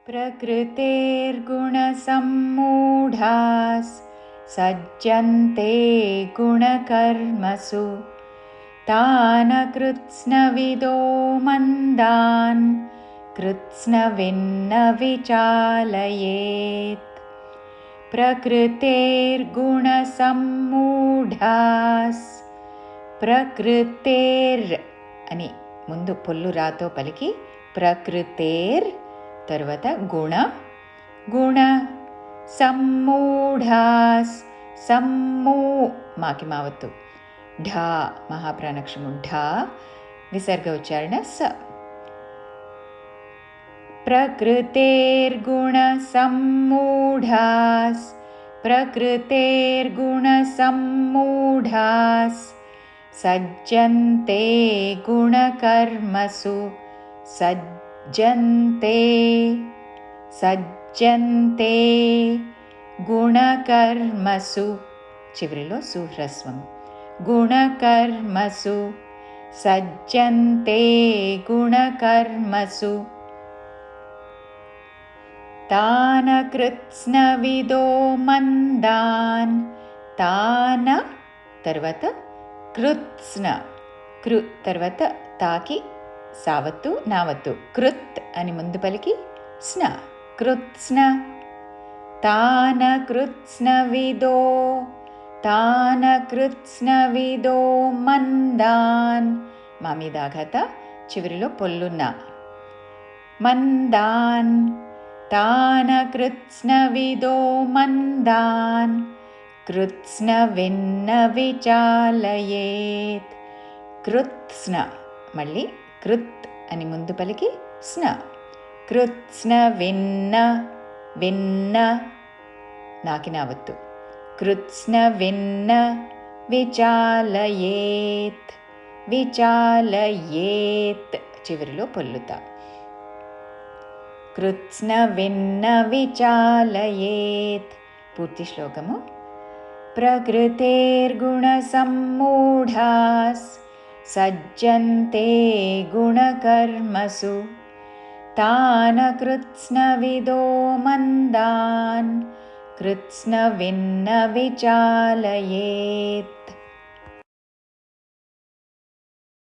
प्रकृतेर्गुणसम्मूढाः सज्जन्ते गुणकर्मसु तान् कृत्स्नविदो मन्दान् कृत्स्नविन्न विचालयेत्। ప్రకృతేర్గుణసమ్మూఢాస్ ప్రకృతేర్ అని ముందు పొల్లు రాతో పలికి ప్రకృతేర్ తర్వాత గుణ గుణ సమ్మూఢాస్ సమ్మూ మాకి మావత్తు ఢా మహాప్రాణాక్షరము ఢా విసర్గ ఉచ్చారణ స प्रकृतेर्गुणसम्मूढास् प्रकृतेर्गुणसम्मूढास् सज्जन्ते गुणकर्मसु सज्जन्ते सज्जन्ते गुणकर्मसु చివరిలో సుహ్రస్వం గుణకర్మసు సజ్జంతే గుణకర్మసు తాన కృత్స్నవిదో మందాన్ తాన తర్వాత కృత్స్న కృ తర్వాత తాకి సావత్తు నావత్తు కృత్ అని ముందు పలికి స్న కృత్స్న తాన కృత్స్నవిదో తాన కృత్స్నవిదో మందాన్ మా మీద ఆఘాత చివరిలో పొల్లున్న మందాన్ తాన కృత్స్నవిదో మందాన్ కృత్స్నవిన్న విచాలయేత్ కృత్స్న మళ్ళీ కృత్ అని ముందు పలికి స్న కృత్స్నవిన్న విన్న నాకినావత్తు కృత్స్నవిన్న విచాలయేత్ విచాలయేత్ చివరిలో పొల్లుతా కృత్స్నవిన్న విచాలయేత్ పూర్తి శ్లోకము ప్రకృతేర్గుణసమ్మూఢాస్ సజ్జంతే గుణకర్మసు తాన్ కృత్స్నవిదో మందాన్ కృత్స్నవిన్న విచాలయేత్